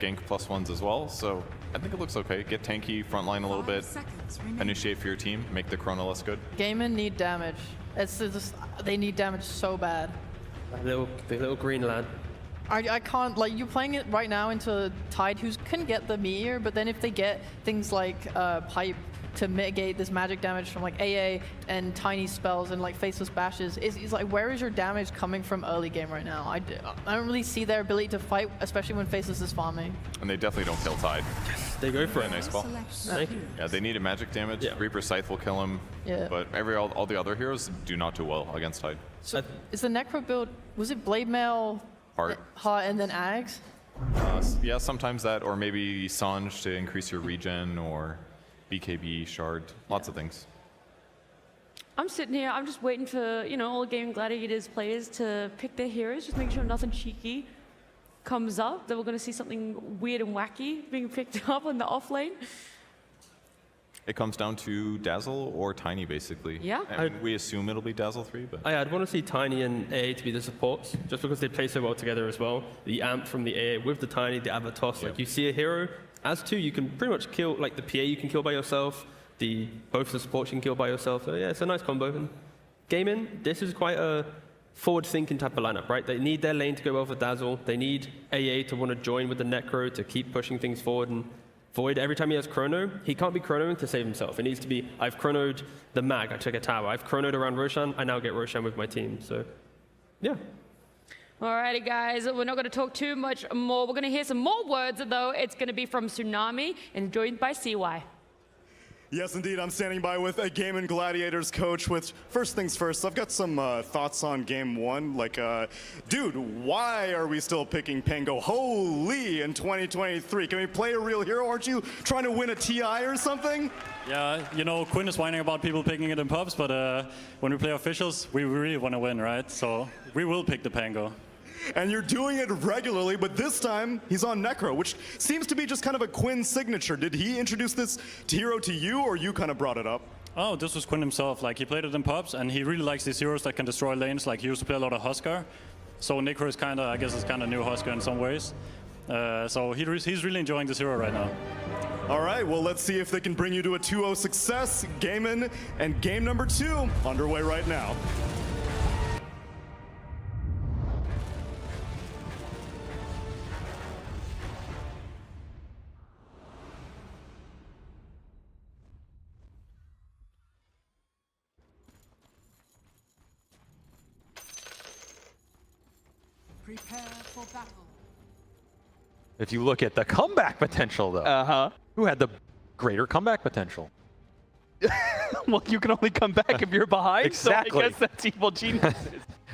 gank +1s as well, so I think it looks okay. Get tanky, frontline a little bit, initiate for your team, make the Chrono less good. Gaimin need damage. It's just, they need damage so bad. The little green lad. I can't, like, you're playing it right now into Tide, who can get the meteor, but then if they get things like Pipe to mitigate this magic damage from like AA and tiny spells and like faceless bashes, it's like, where is your damage coming from early game right now? I don't really see their ability to fight, especially when faceless is farming. And they definitely don't kill Tide. They go for it. Nice ball. Thank you. Yeah, they need a magic damage. Yeah. Reaper Scythe will kill him, Yeah. but all the other heroes do not do well against Tide. So is the Necro build, was it Blade Mail, Heart. and then Ags? Yeah, sometimes that, or maybe Sange to increase your regen, or BKB, Shard, lots of things. I'm sitting here, I'm just waiting for, you know, all Gaimin Gladiators players to pick their heroes, just make sure nothing cheeky comes up, that we're going to see something weird and wacky being picked up on the off lane. It comes down to Dazzle or Tiny, basically. Yeah. I mean, we assume it'll be Dazzle 3, but... I'd want to see Tiny and AA to be the supports, just because they play so well together as well. The amp from the AA with the Tiny, the Avatos, like you see a hero, as two, you can pretty much kill, like the PA you can kill by yourself, both the supports you can kill by yourself, so yeah, it's a nice combo. And Gaimin, this is quite a forward-thinking type of lineup, right? They need their lane to go well for Dazzle, they need AA to want to join with the Necro to keep pushing things forward, and Void, every time he has Chrono, he can't be Chronoing to save himself. It needs to be, I've Chronoed the Mag, I took a tower, I've Chronoed around Roshan, I now get Roshan with my team, so yeah. Alrighty guys, we're not going to talk too much more. We're going to hear some more words though. It's going to be from Tsunami and joined by CY. Yes, indeed. I'm standing by with a Gaimin Gladiators coach with, first things first, I've got some thoughts on game one. Like, dude, why are we still picking Pango? Holy, in 2023. Can we play a real hero? Aren't you trying to win a TI or something? Yeah, you know, Quinn is whining about people picking it in pubs, but when we play officials, we really want to win, right? So we will pick the Pango. And you're doing it regularly, but this time he's on Necro, which seems to be just kind of a Quinn signature. Did he introduce this hero to you, or you kind of brought it up? Oh, this was Quinn himself. Like, he played it in pubs, and he really likes these heroes that can destroy lanes. Like, he used to play a lot of Huskar. So Necro is kind of, I guess, it's kind of new Huskar in some ways. So he's really enjoying this hero right now. All right, well, let's see if they can bring you to a 2-0 success. Gaimin and game number 2 underway right now. Prepare for battle. If you look at the comeback potential, though, who had the greater comeback potential? Well, you can only come back if you're behind. Exactly. So I guess that's Evil Genius.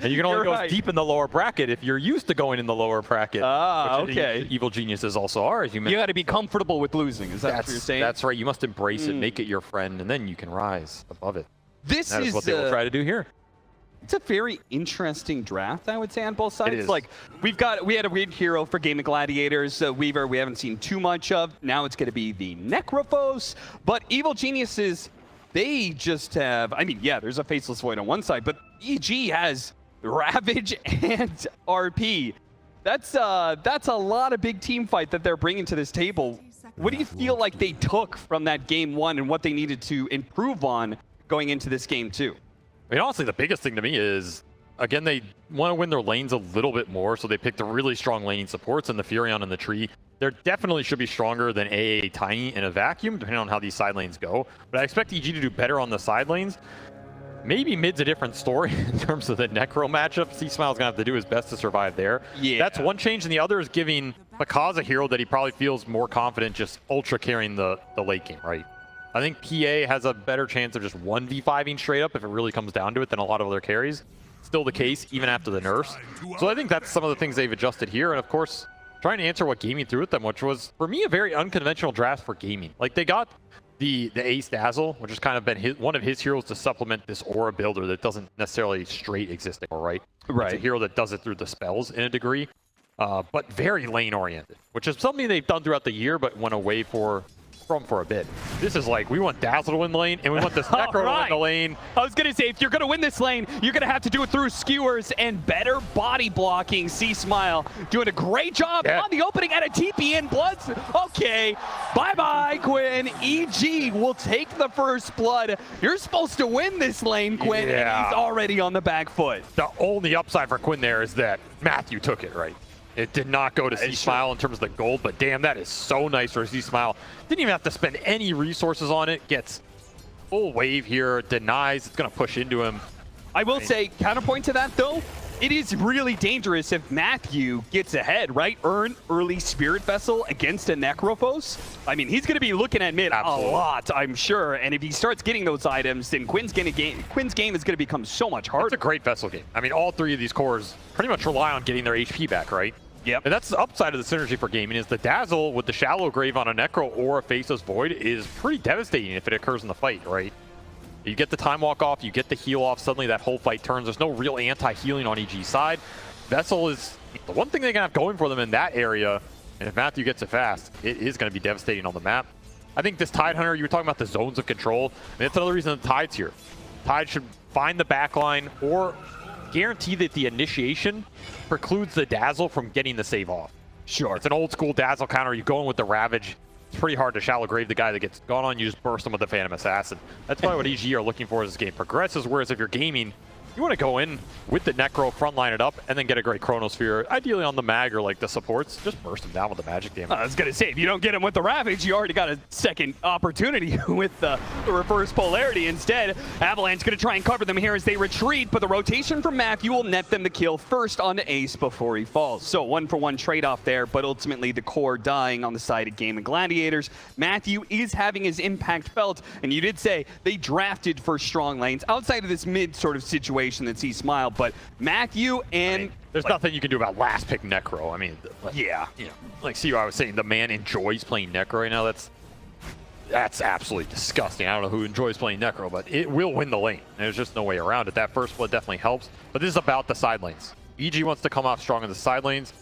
And you can only go right. deep in the lower bracket if you're used to going in the lower bracket. Ah, which okay. Evil geniuses also are, as you mentioned. You got to be comfortable with losing. Is that what you're saying? That's right. You must embrace it, make it your friend, and then you can rise above it. This That is what they will try to do here. It's a very interesting draft, I would say, on both sides. It is. Like, we had a weird hero for Gaimin Gladiators, Weaver, we haven't seen too much of. Now it's going to be the Necrophos. But Evil Geniuses, they just have, I mean, yeah, there's a Faceless Void on one side, but EG has Ravage and RP. That's a lot of big team fight that they're bringing to this table. What do you feel like they took from that game one and what they needed to improve on going into this game two? I mean, honestly, the biggest thing to me is, again, they want to win their lanes a little bit more, so they picked the really strong laning supports and the Furion and the Tree. They definitely should be stronger than AA Tiny in a vacuum, depending on how these side lanes go. But I expect EG to do better on the side lanes. Maybe mid's a different story in terms of the Necro matchup. C.smile is going to have to do his best to survive there. Yeah. That's one change, and the other is giving Pakazs a hero that he probably feels more confident just ultra carrying the late game, right? I think PA has a better chance of just 1v5ing straight up if it really comes down to it than a lot of other carries. Still the case, even after the nerfs. So I think that's some of the things they've adjusted here. And of course, trying to answer what Gaimin threw at them, which was, for me, a very unconventional draft for Gaimin. Like, they got the Ace Dazzle, which has kind of been one of his heroes to supplement this aura builder that doesn't necessarily straight exist anymore, right? It's a hero that does it through the spells in a degree, but very lane-oriented, which is something they've done throughout the year, but went away for from for a bit. This is like, we want Dazzle to win the lane, and we want this Necro to win the lane. I was going to say, if you're going to win this lane, you're going to have to do it through skewers and better body blocking. C.smile doing a great job on the opening at a TP in Bloods. Okay, bye-bye, Quinn. EG will take the first blood. You're supposed to win this lane, Quinn, and he's already on the back foot. The only upside for Quinn there is that Matthew took it, right? It did not go to C.smile in terms of the gold, but damn, that is so nice for C.smile. Didn't even have to spend any resources on it. Gets full wave here, denies. It's going to push into him. I will say, counterpoint to that, though, it is really dangerous if Matthew gets ahead, right? Earn early Spirit Vessel against a Necrophos. I mean, he's going to be looking at mid a lot, I'm sure. And if he starts getting those items, then Quinn's game is going to become so much harder. It's a great Vessel game. I mean, all three of these cores pretty much rely on getting their HP back, right? Yep. And that's the upside of the synergy for gaming is the Dazzle with the Shallow Grave on a Necro or a Faceless Void is pretty devastating if it occurs in the fight, right? You get the time walk off, you get the heal off, suddenly that whole fight turns. There's no real anti-healing on EG's side. Vessel is the one thing they can have going for them in that area, and if Matthew gets it fast, it is going to be devastating on the map. I think this Tide Hunter, you were talking about the zones of control, and that's another reason the Tide's here. Tide should find the backline or guarantee that the initiation precludes the Dazzle from getting the save off. Sure. It's an old school Dazzle counter. You go in with the Ravage. It's pretty hard to Shallow Grave the guy that gets gone on. You just burst him with the Phantom Assassin. That's probably what EG are looking for as this game progresses, whereas if you're gaming, you want to go in with the Necro, frontline it up, and then get a great Chronosphere, ideally on the mag or like the supports. Just burst him down with the magic damage. I was going to say, if you don't get him with the Ravage, you already got a second opportunity with the reverse polarity. Instead, Avalanche going to try and cover them here as they retreat, but the rotation from Matthew will net them the kill first on the Ace before he falls. So 1-for-1 trade-off there, but ultimately the core dying on the side of Gaimin Gladiators. Matthew is having his impact felt, and you did say they drafted for strong lanes outside of this mid sort of situation that C.smile, but Matthew and there's nothing you can do about last pick Necro. I mean, yeah, you know, like C.O. I was saying, the man enjoys playing Necro right now. That's absolutely disgusting. I don't know who enjoys playing Necro, but it will win the lane. There's just no way around it. That first blood definitely helps, but this is about the side lanes. EG wants to come off strong in the side lanes,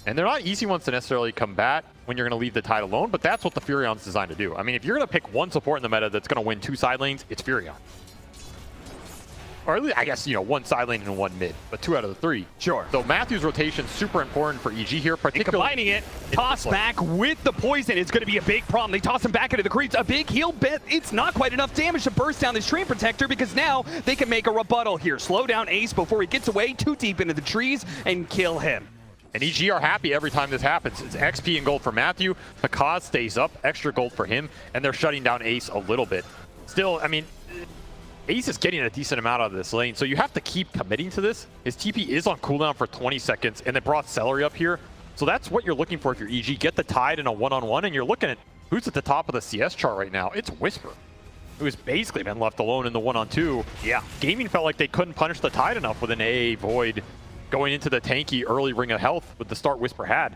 and they're not easy ones to necessarily combat when you're going to leave the Tide alone, but that's what the Furion's designed to do. I mean, if you're going to pick one support in the meta that's going to win two side lanes, it's Furion. Or at least, I guess, you know, one side lane and one mid, but 2 out of the 3. Sure. So Matthew's rotation is super important for EG here, particularly. And combining it, toss back with the poison is going to be a big problem. They toss him back into the creeps. A big heal bit. It's not quite enough damage to burst down this Tree Protector because now they can make a rebuttal here. Slow down Ace before he gets away too deep into the trees and kill him. And EG are happy every time this happens. It's XP and gold for Matthew. Pakazs stays up, extra gold for him, and they're shutting down Ace a little bit. Still, I mean, Ace is getting a decent amount out of this lane, so you have to keep committing to this. His TP is on cooldown for 20 seconds, and they brought Seleri up here. So that's what you're looking for if you're EG. Get the Tide in a one-on-one, and you're looking at who's at the top of the CS chart right now. It's Wisper, who's basically been left alone in the one-on-two. Yeah, Gaming felt like they couldn't punish the Tide enough with an AA Void going into the tanky early Ring of Health with the start Wisper had.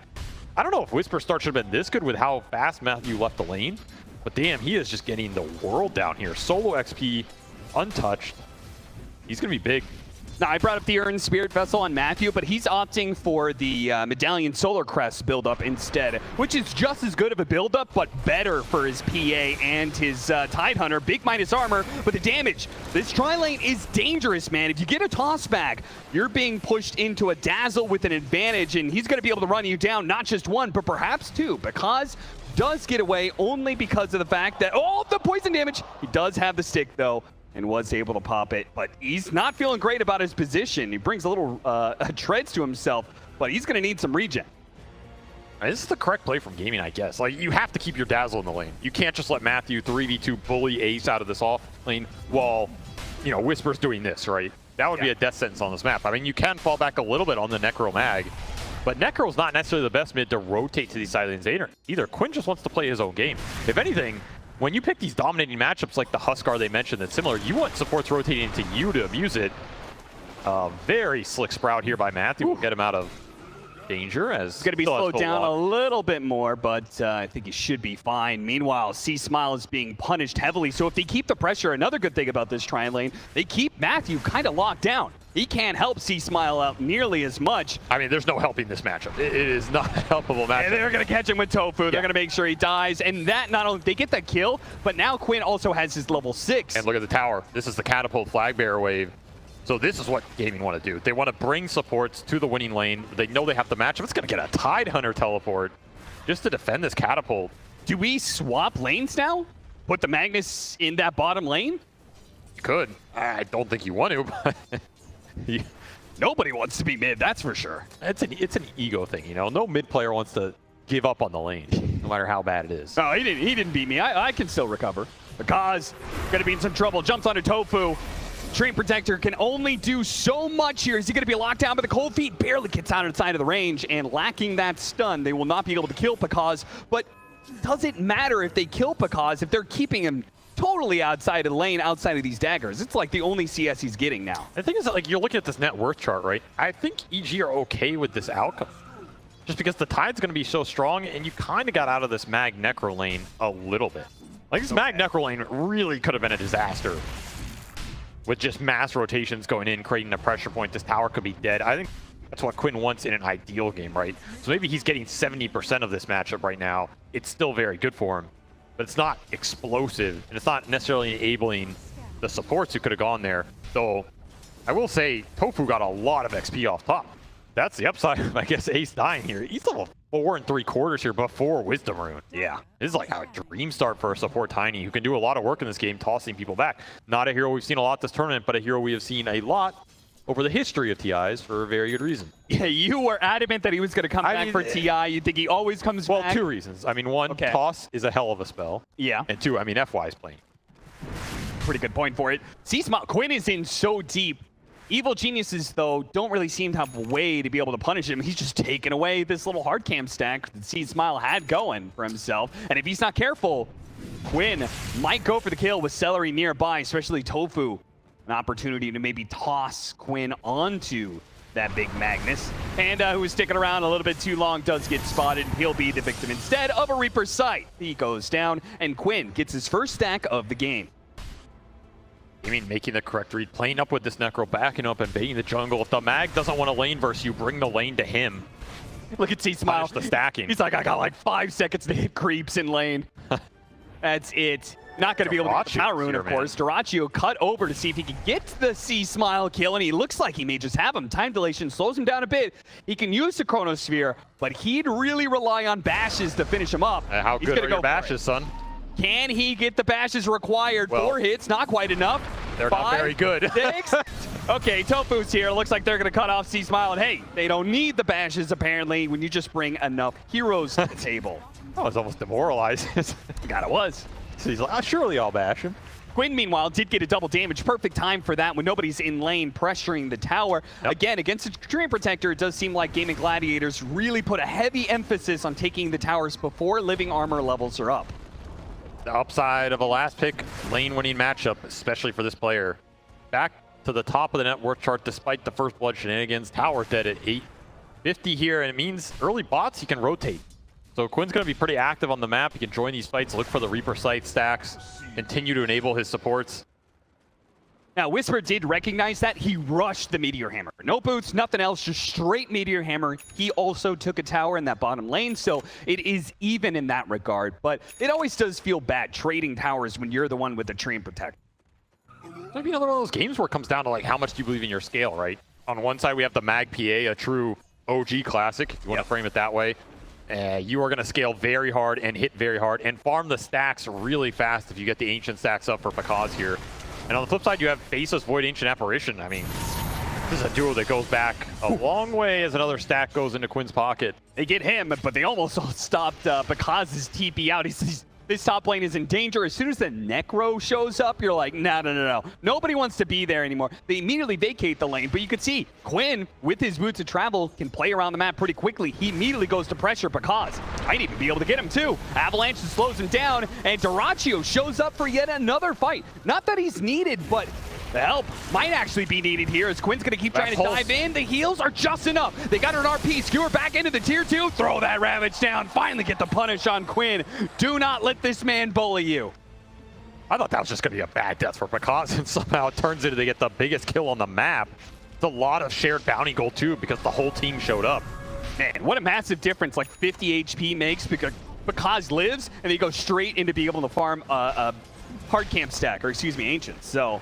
I don't know if Wisper start should have been this good with how fast Matthew left the lane, but damn, he is just getting the world down here. Solo XP, untouched. He's going to be big. Now, I brought up the Earned Spirit Vessel on Matthew, but he's opting for the Medallion Solar Crest build-up instead, which is just as good of a build-up, but better for his PA and his Tide Hunter. Big minus armor, but the damage. This tri-lane is dangerous, man. If you get a toss back, you're being pushed into a Dazzle with an advantage, and he's going to be able to run you down, not just one, but perhaps two, because does get away only because of the fact that, oh, the poison damage. He does have the stick, though, and was able to pop it, but he's not feeling great about his position. He brings a little treads to himself, but he's going to need some regen. This is the correct play from Gaming, I guess. Like, you have to keep your Dazzle in the lane. You can't just let Matthew 3v2 bully Ace out of this off lane while, you know, Wisper's doing this, right? That would be a death sentence on this map. I mean, you can fall back a little bit on the Necro Mag, but Necro's not necessarily the best mid to rotate to these side lanes either. Quinn just wants to play his own game. If anything, when you pick these dominating matchups like the Huskar they mentioned that's similar, you want supports rotating into you to abuse it. Very slick sprout here by Matthew. Will get him out of danger as it's going to be slowed down a little bit more, but I think he should be fine. Meanwhile, C.smile is being punished heavily, so if they keep the pressure, another good thing about this tri-lane, they keep Matthew kind of locked down. he can't help C.smile out nearly as much. I mean, there's no helping this matchup. It is not a helpable matchup. And they're going to catch him with tOfu. They're going to make sure he dies. And that not only, they get that kill, but now Quinn also has his level 6. And look at the tower. This is the catapult flag bearer wave. So this is what Gaimin want to do. They want to bring supports to the winning lane. They know they have the matchup. It's going to get a Tide Hunter teleport just to defend this catapult. Do we swap lanes now? Put the Magnus in that bottom lane? You could. I don't think you want to, but Nobody wants to be mid, that's for sure. it's an ego thing, you know. No mid player wants to give up on the lane, no matter how bad it is. Oh, he didn't beat me. I can still recover. Pakazs gonna be in some trouble. Jumps onto tOfu. Treant Protector can only do so much here. Is he going to be locked down by the cold feet? Barely gets out outside of the range, and lacking that stun, they will not be able to kill Pakazs. But does it matter if they kill Pakazs if they're keeping him totally outside of the lane, outside of these daggers? It's like the only CS he's getting now. The thing is that, like, you're looking at this net worth chart, right? I think EG are okay with this outcome. Just because the Tide's going to be so strong, and you kind of got out of this Mag Necro lane a little bit. Like, this Mag Necro lane really could have been a disaster. With just mass rotations going in, creating a pressure point, this tower could be dead. I think that's what Quinn wants in an ideal game, right? So maybe he's getting 70% of this matchup right now. It's still very good for him, but it's not explosive, and it's not necessarily enabling the supports who could have gone there. So I will say tOfu got a lot of XP off top. That's the upside of, I guess, Ace dying here. He's level 4 3/4 here before Wisdom Rune. Yeah. This is like a dream start for a support Tiny, who can do a lot of work in this game, tossing people back. Not a hero we've seen a lot this tournament, but a hero we have seen a lot over the history of TIs for a very good reason. Yeah, you were adamant that he was going to come back for TI. You think he always comes back? Well, 2 reasons. I mean, 1, toss is a hell of a spell. Yeah. And 2, I mean, FY is playing. Pretty good point for it. C.smile, Quinn is in so deep. Evil Geniuses, though, don't really seem to have a way to be able to punish him. He's just taking away this little hard cam stack that C.smile had going for himself. And if he's not careful, Quinn might go for the kill with Seleri nearby, especially tOfu. An opportunity to maybe toss Quinn onto that big Magnus. Panda, who is sticking around a little bit too long, does get spotted. He'll be the victim instead of a Reaper's Sight. He goes down, and Quinn gets his first stack of the game. I mean, making the correct read, playing up with this Necro, backing up and baiting the jungle. If the Mag doesn't want a lane versus you, bring the lane to him. Look at C.smile. The stacking. He's like, I got like 5 seconds to hit creeps in lane. That's it. Not going to be able to get the power rune, of course. Dyrachyo cut over to see if he can get the C.smile kill, and he looks like he may just have him. Time dilation slows him down a bit. He can use the Chronosphere, but he'd really rely on bashes to finish him up. How good are your bashes, son? Can he get the bashes required? Well, 4 hits, not quite enough. They're 5, not very good. 6. Okay, tOfu's here. Looks like they're going to cut off C.smile. And hey, they don't need the bashes, apparently, when you just bring enough heroes to the table. Oh, it's almost demoralized. God, it was. So he's like, surely I'll bash him. Quinn, meanwhile, did get a double damage. Perfect time for that when nobody's in lane pressuring the tower. Yep. Again, against the Treant Protector, it does seem like Gaimin Gladiators really put a heavy emphasis on taking the towers before living armor levels are up. The upside of a last pick lane-winning matchup, especially for this player. Back to the top of the net worth chart despite the first blood shenanigans. Tower dead at 850 here, and it means early bots he can rotate. So Quinn's going to be pretty active on the map. He can join these fights, look for the Reaper Sight stacks, continue to enable his supports. Now, Wisper did recognize that. He rushed the Meteor Hammer. No boots, nothing else, just straight Meteor Hammer. He also took a tower in that bottom lane, so it is even in that regard. But it always does feel bad trading towers when you're the one with the Treant Protector. Maybe another one of those games where it comes down to like how much do you believe in your scale, right? On one side, we have the Mag PA, a true OG classic, if you want to frame it that way. You are going to scale very hard and hit very hard and farm the stacks really fast if you get the Ancient stacks up for Pakazs here. And on the flip side, you have Faceless Void Ancient Apparition. I mean, this is a duo that goes back a long way as another stack goes into Quinn's pocket. They get him, but they almost stopped Pakazs' TP out. This top lane is in danger. As soon as the Necro shows up, you're like, no. Nobody wants to be there anymore. They immediately vacate the lane, but you can see Quinn, with his boots of travel, can play around the map pretty quickly. He immediately goes to pressure Pakazs. Might even be able to get him too. Avalanche slows him down, and Dyrachyo shows up for yet another fight. Not that he's needed, but the help might actually be needed here as Quinn's going to keep trying to dive in. The heals are just enough. They got an RP. Skewer back into the tier 2. Throw that Ravage down. Finally get the punish on Quinn. Do not let this man bully you. I thought that was just going to be a bad death for Pakazs, and somehow it turns into they get the biggest kill on the map. It's a lot of shared bounty gold too because the whole team showed up. Man, what a massive difference like 50 HP makes because lives, and then you go straight into being able to farm a hard camp stack, or excuse me, ancient. So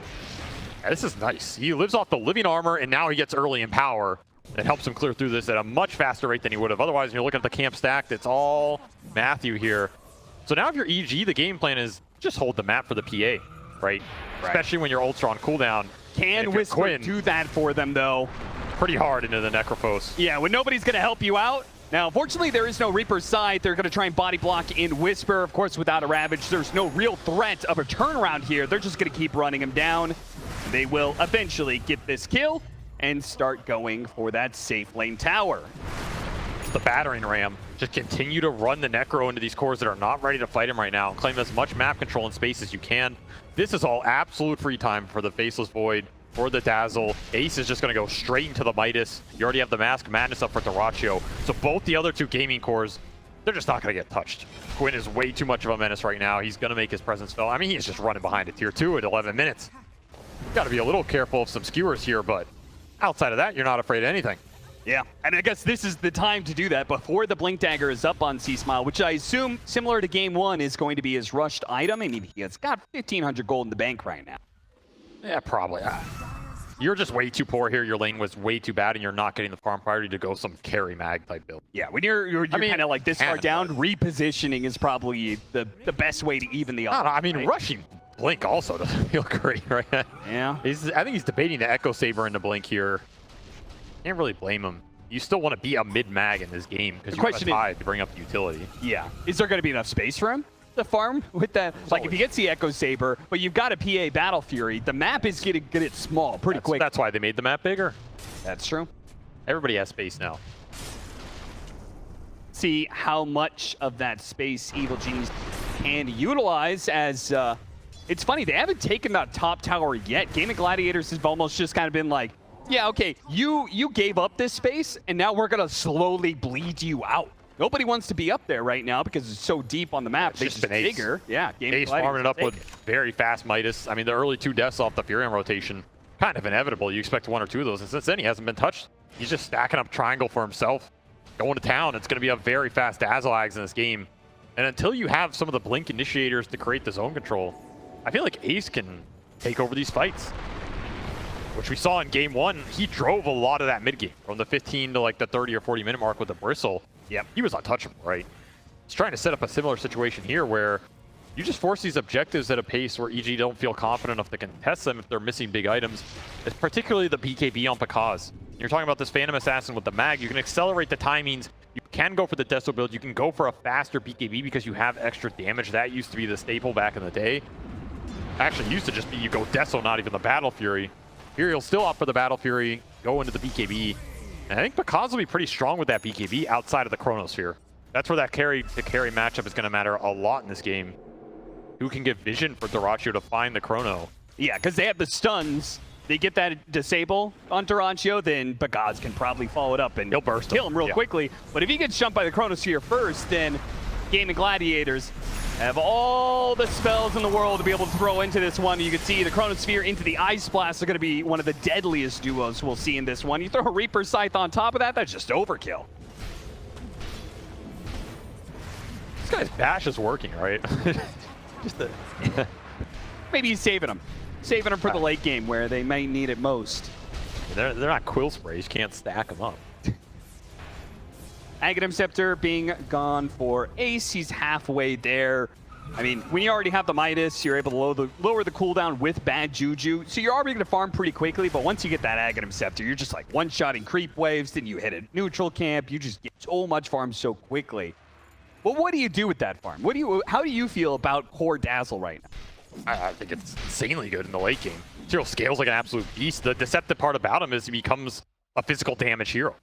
yeah, this is nice. He lives off the living armor, and now he gets early in power. It helps him clear through this at a much faster rate than he would have. Otherwise, when you're looking at the camp stack, it's all Matthew here. So now if you're EG, the game plan is just hold the map for the PA, right? Especially when you're ultra on cooldown. Can Wisper Quinn, do that for them, though? Pretty hard into the Necrophos. Yeah, when nobody's going to help you out. Now, fortunately, there is no Reaper's Scythe. They're going to try and body block in Wisper. Of course, without a Ravage, there's no real threat of a turnaround here. They're just going to keep running him down. They will eventually get this kill and start going for that safe lane tower. It's the battering ram. Just continue to run the Necro into these cores that are not ready to fight him right now. Claim as much map control and space as you can. This is all absolute free time for the Faceless Void, for the Dazzle. Ace is just going to go straight into the Midas. You already have the Mask Madness up for dyrachyo. So both the other two gaming cores, they're just not going to get touched. Quinn is way too much of a menace right now. He's going to make his presence felt. I mean, he's just running behind a tier 2 at 11 minutes. Got to be a little careful of some skewers here, but outside of that, you're not afraid of anything. Yeah, and I guess this is the time to do that before the Blink Dagger is up on C.smile, which I assume, similar to Game 1, is going to be his rushed item, and he has got 1,500 gold in the bank right now. Yeah, probably. You're just way too poor here. Your lane was way too bad, and you're not getting the farm priority to go some carry mag type build. Yeah, when you're kind of like this far down, repositioning is probably the best way to even the odds. I mean, rushing Blink also doesn't feel great, right? Yeah. I think he's debating the Echo Saber into Blink here. Can't really blame him. You still want to be a mid-mag in this game because you have a tide to bring up the utility. Yeah. Is there going to be enough space for him to farm with that? Like, if he gets the Echo Saber, but you've got a PA Battle Fury, the map is going to get small pretty quick. That's why they made the map bigger. That's true. Everybody has space now. See how much of that space Evil Genies can utilize as... it's funny, they haven't taken that top tower yet. Gaimin Gladiators has almost just kind of been like, yeah, okay, you gave up this space, and now we're going to slowly bleed you out. Nobody wants to be up there right now because it's so deep on the map. It's they just just been bigger. Yeah, Ace farming it up with very fast Midas. I mean, the early 2 deaths off the Furion rotation, kind of inevitable. You expect 1 or 2 of those, and since then he hasn't been touched. He's just stacking up triangle for himself, going to town. It's going to be a very fast Dazzle Ags in this game. And until you have some of the Blink initiators to create the zone control, I feel like Ace can take over these fights. Which we saw in Game 1, he drove a lot of that mid game from the 15 to like the 30 or 40 minute mark with the Bristle. Yep, he was untouchable, right? He's trying to set up a similar situation here where you just force these objectives at a pace where EG don't feel confident enough to contest them if they're missing big items. It's particularly the BKB on Pakazs. You're talking about this Phantom Assassin with the mag. You can accelerate the timings. You can go for the Deso build. You can go for a faster BKB because you have extra damage. That used to be the staple back in the day. Actually, used to just be you go Deso, not even the Battle Fury. Here, you'll still opt for the Battle Fury, go into the BKB. And I think Pakazs will be pretty strong with that BKB outside of the Chronosphere. That's where that carry-to-carry matchup is going to matter a lot in this game. Who can get vision for dyrachyo to find the Chrono? Yeah, because they have the stuns. They get that disable on dyrachyo, then Pakazs can probably follow it up and he'll burst kill him real quickly. But if he gets jumped by the Chronosphere first, then Gaimin Gladiators have all the spells in the world to be able to throw into this one. You can see the Chronosphere into the Ice Blast are going to be one of the deadliest duos we'll see in this one. You throw a Reaper Scythe on top of that, that's just overkill. This guy's bash is working, right? Maybe he's saving them. Saving them for the late game where they may need it most. They're not quill sprays. You can't stack them up. Aghanim Scepter being gone for Ace. He's halfway there. I mean, when you already have the Midas, you're able to lower the cooldown with bad Juju. So you're already going to farm pretty quickly, but once you get that Aghanim Scepter, you're just like one-shotting creep waves, then you hit a neutral camp. You just get so much farm so quickly. But what do you do with that farm? How do you feel about core Dazzle right now? I think it's insanely good in the late game. Zero scales like an absolute beast. The deceptive part about him is he becomes a physical damage hero.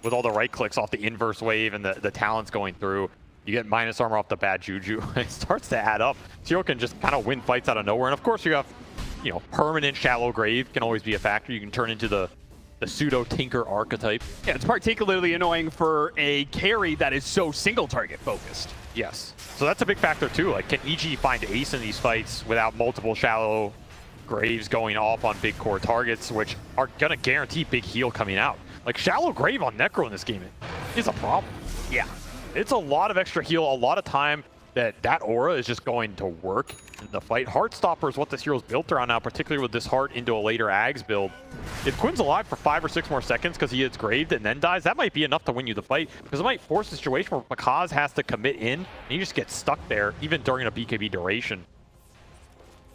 With all the right clicks off the inverse wave and the talents going through, you get minus armor off the bad Juju. It starts to add up. Zero can just kind of win fights out of nowhere. And of course you have, permanent shallow grave can always be a factor. You can turn into the pseudo tinker archetype. Yeah, it's particularly annoying for a carry that is so single target focused. Yes. So that's a big factor too. Like, can EG find Ace in these fights without multiple shallow Graves going off on big core targets, which are going to guarantee big heal coming out. Like, Shallow Grave on Necro in this game is a problem. Yeah, it's a lot of extra heal, a lot of time that aura is just going to work in the fight. Heartstopper is what this hero's built around now, particularly with this Heart into a later Ags build. If Quinn's alive for 5 or 6 more seconds because he gets graved and then dies, that might be enough to win you the fight, because it might force a situation where Pakazs has to commit in, and he just gets stuck there, even during a BKB duration.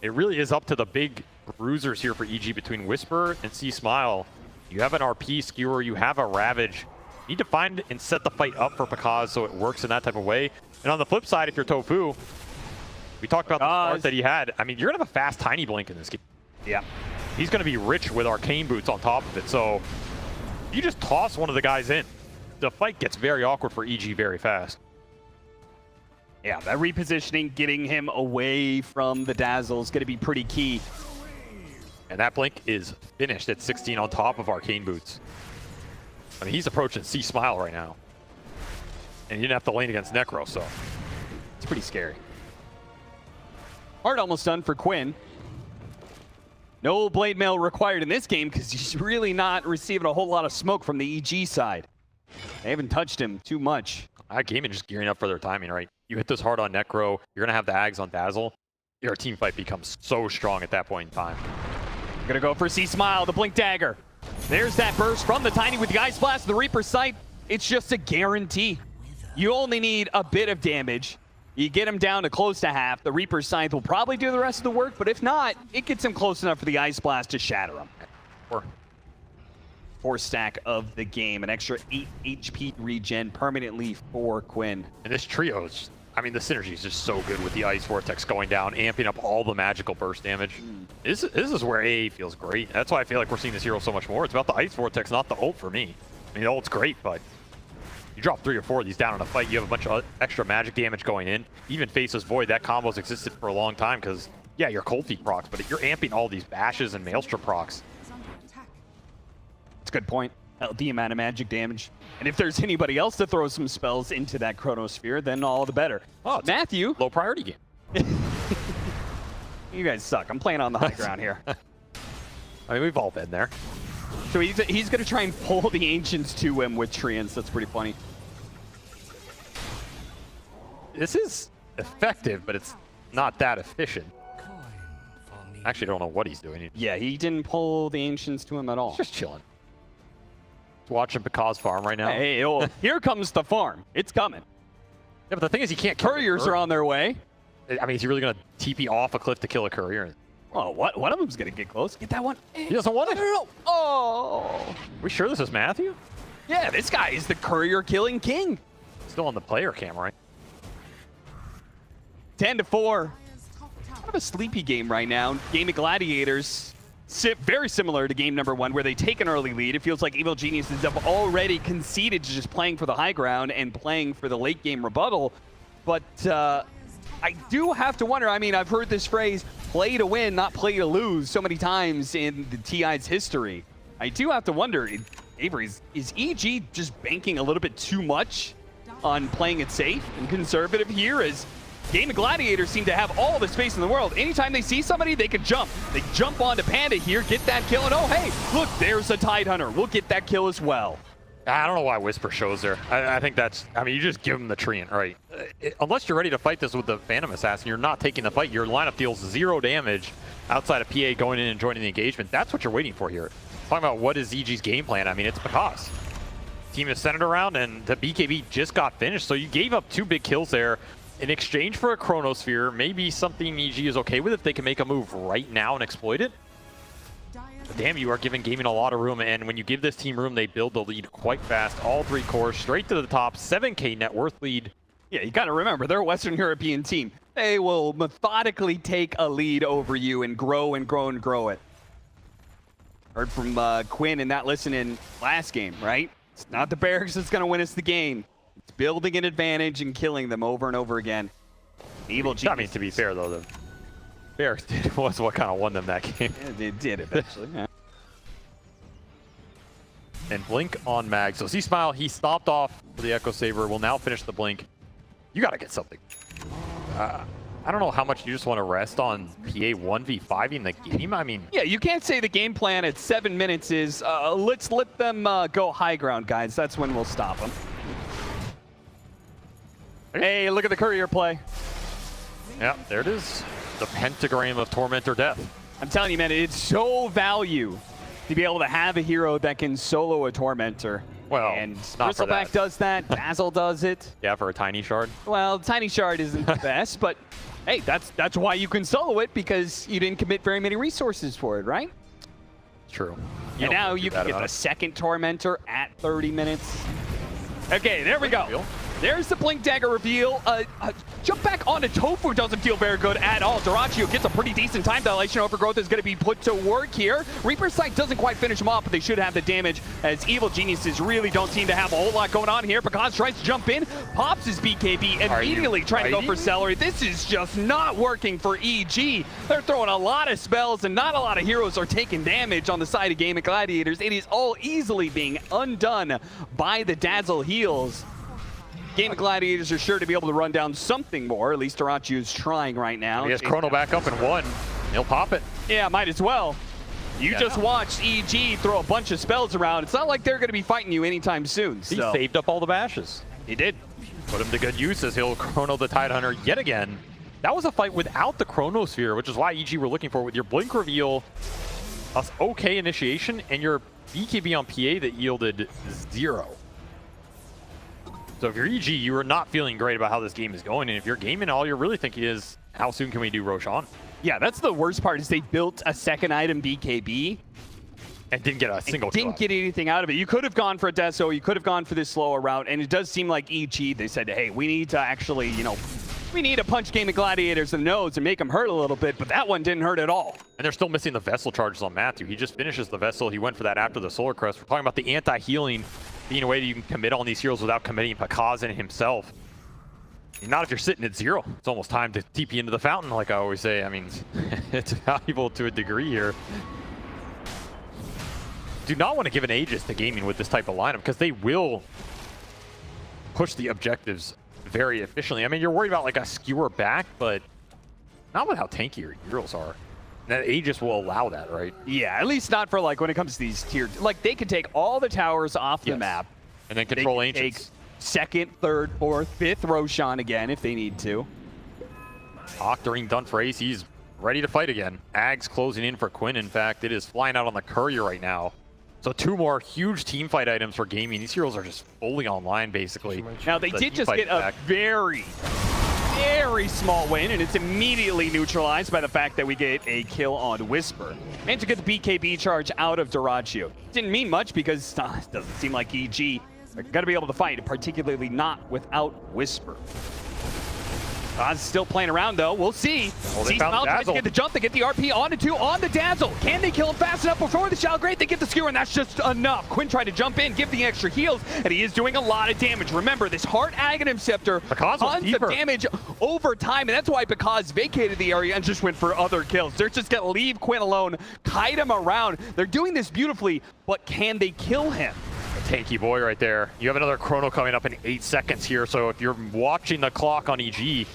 It really is up to the big bruisers here for EG between Wisper and C.smile. You have an RP skewer, you have a Ravage. You need to find and set the fight up for Pakazs so it works in that type of way. And on the flip side, if you're tOfu, we talked about the start that he had. I mean, you're going to have a fast Tiny Blink in this game. Yeah. He's going to be rich with Arcane Boots on top of it. So you just toss one of the guys in. The fight gets very awkward for EG very fast. Yeah, that repositioning, getting him away from the Dazzle is going to be pretty key. And that Blink is finished at 16 on top of Arcane Boots. I mean, he's approaching C.smile right now. And he didn't have to lane against Necro, so it's pretty scary. Hard almost done for Quinn. No blade mail required in this game because he's really not receiving a whole lot of smoke from the EG side. They haven't touched him too much. Gaimin just gearing up for their timing, right? You hit this hard on Necro, you're going to have the Ags on Dazzle. Your team fight becomes so strong at that point in time. Gonna go for C.smile, the Blink Dagger. There's that burst from the Tiny with the Ice Blast, the Reaper's Sight. It's just a guarantee. You only need a bit of damage. You get him down to close to half. The Reaper's Scythe will probably do the rest of the work, but if not, it gets him close enough for the Ice Blast to shatter him. 4 stack of the game, an extra 8 HP regen permanently for Quinn. And this trio is, I mean, the synergy is just so good with the Ice Vortex going down, amping up all the magical burst damage. This is where AA feels great. That's why I feel like we're seeing this hero so much more. It's about the Ice Vortex, not the ult for me. I mean, the ult's great, but you drop 3 or 4 of these down in a fight, you have a bunch of extra magic damage going in. Even Faceless Void, that combo's existed for a long time because, yeah, your Cold Feet procs, but you're amping all these bashes and Maelstrom procs. That's a good point. The amount of magic damage. And if there's anybody else to throw some spells into that Chronosphere, then all the better. Oh, Matthew. Low priority game. You guys suck. I'm playing on the high ground here. I mean, we've all been there. So he's going to try and pull the Ancients to him with Treants. That's pretty funny. This is effective, but it's not that efficient. I actually don't know what he's doing. Yeah, he didn't pull the Ancients to him at all. He's just chilling. He's watching Pakazs farm right now. Hey, oh, here comes the farm. It's coming. Yeah, but the thing is, he can't kill Couriers are on their way. I mean, is he really going to TP off a cliff to kill a courier? Oh, what? One of them's going to get close. Get that one. He doesn't want it. No. Oh. Are we sure this is Matthew? Yeah, this guy is the courier killing king. Still on the player cam, right? 10-4. Kind of a sleepy game right now. Gaimin Gladiators, very similar to game number 1, where they take an early lead. It feels like Evil Geniuses have already conceded to just playing for the high ground and playing for the late game rebuttal. But I do have to wonder, I mean, I've heard this phrase, play to win, not play to lose, so many times in the TI's history. I do have to wonder, Avery, is EG just banking a little bit too much on playing it safe and conservative here, as Gaimin Gladiators seem to have all the space in the world. Anytime they see somebody, they can jump. They jump onto Panda here, get that kill, and oh, hey, look, there's a Tidehunter. We'll get that kill as well. I don't know why Wisper shows there. I think that's, I mean, you just give him the treant, right? Unless you're ready to fight this with the Phantom Assassin, you're not taking the fight. Your lineup deals 0 damage outside of PA going in and joining the engagement. That's what you're waiting for here. Talking about what is EG's game plan, I mean, it's Pakazs. Team is centered around, and the BKB just got finished, so you gave up 2 big kills there in exchange for a Chronosphere. Maybe something EG is okay with if they can make a move right now and exploit it. But damn, you are giving Gaimin a lot of room, and when you give this team room, they build the lead quite fast. All 3 cores, straight to the top, 7K net worth lead. Yeah, you got to remember, they're a Western European team. They will methodically take a lead over you and grow and grow and grow it. Heard from Quinn in that listen in last game, right? It's not the barracks that's going to win us the game. It's building an advantage and killing them over and over again. Evil Genius. I mean, to be fair, though, the Barracks was what kind of won them that game. Yeah, they did eventually. Yeah. And Blink on Mag. So C.smile, he stopped off for the Echo Saber, will now finish the Blink. You got to get something. I I don't know how much you just want to rest on PA 1v5ing the game. I mean, Yeah, you can't say the game plan at 7 minutes is, let's let them go high ground, guys. That's when we'll stop them. Hey, look at the courier play. yeah, there it is. The pentagram of Tormentor Death. I'm telling you, man, it's so value to be able to have a hero that can solo a Tormentor. Well, and not for Bristleback that. does that, Dazzle does it. Yeah, for a tiny shard. Well, Tiny Shard isn't the best, but hey, that's why you can solo it, because you didn't commit very many resources for it, right? True. And now you can get the second Tormentor at 30 minutes. Okay, there we go. There's the Blink Dagger reveal. Jump back onto tOfu doesn't feel very good at all. Dyrachyo gets a pretty decent time dilation. Overgrowth is going to be put to work here. Reaper's Sight doesn't quite finish him off, but they should have the damage, as Evil Geniuses really don't seem to have a whole lot going on here. Pakazs tries to jump in, pops his BKB, immediately trying to go for Seleri. This is just not working for EG. They're throwing a lot of spells, and not a lot of heroes are taking damage on the side of Gaimin Gladiators. It is all easily being undone by the Dazzle heals. Gaimin Gladiators are sure to be able to run down something more. At least Dyrachyo is trying right now. He has Chrono back up in 1. He'll pop it. Yeah, might as well. You just watched EG throw a bunch of spells around. It's not like they're going to be fighting you anytime soon. He saved up all the bashes. He did. Put him to good use as he'll Chrono the Tidehunter yet again. That was a fight without the Chronosphere, which is why EG were looking for with your Blink reveal, a okay initiation, and your BKB on PA that yielded 0. So if you're EG, you are not feeling great about how this game is going. And if you're gaming, all you're really thinking is, how soon can we do Roshan? Yeah, that's the worst part, is they built a second item BKB. And didn't get a single kill. Didn't get anything out of it. You could have gone for a Deso, you could have gone for this slower route, and it does seem like EG, they said, hey, we need to actually, we need to punch Gaimin Gladiators in the nose and make them hurt a little bit, but that one didn't hurt at all. And they're still missing the Vessel charges on Matthew. He just finishes the Vessel. He went for that after the Solar Crest. We're talking about the anti-healing being a way that you can commit on these heroes without committing Pakazs in himself. Not if you're sitting at 0. It's almost time to TP into the fountain, like I always say. I mean, it's valuable to a degree here. Do not want to give an Aegis to gaming with this type of lineup, because they will push the objectives very efficiently. I mean, you're worried about like a skewer back, but not with how tanky your heroes are. That Aegis will allow that, right? Yeah, at least not for like when it comes to these tier. Like they could take all the towers off the map. And then control they can Ancients. Take second, third, fourth, fifth Roshan again if they need to. Octarine done for Ace. He's ready to fight again. Ags closing in for Quinn. In fact, it is flying out on the courier right now. So 2 more huge team fight items for gaming. These heroes are just fully online, basically. Now, they did just get a very small win, and it's immediately neutralized by the fact that we get a kill on Wisper. And to get the BKB charge out of Dyrachyo. Didn't mean much because it doesn't seem like EG are going to be able to fight, particularly not without Wisper. Oz still playing around, though. We'll see. C.smile tries to get the jump. They get the RP on to 2 on the Dazzle. Can they kill him fast enough before the Shell Great? They get the skewer, and that's just enough. Quinn tried to jump in, give the extra heals, and he is doing a lot of damage. Remember, this Heart Aghanim Scepter, tons of damage over time, and that's why Pakazs vacated the area and just went for other kills. They're just going to leave Quinn alone, kite him around. They're doing this beautifully, but can they kill him? Tanky boy right there. You have another Chrono coming up in 8 seconds here, so if you're watching the clock on EG,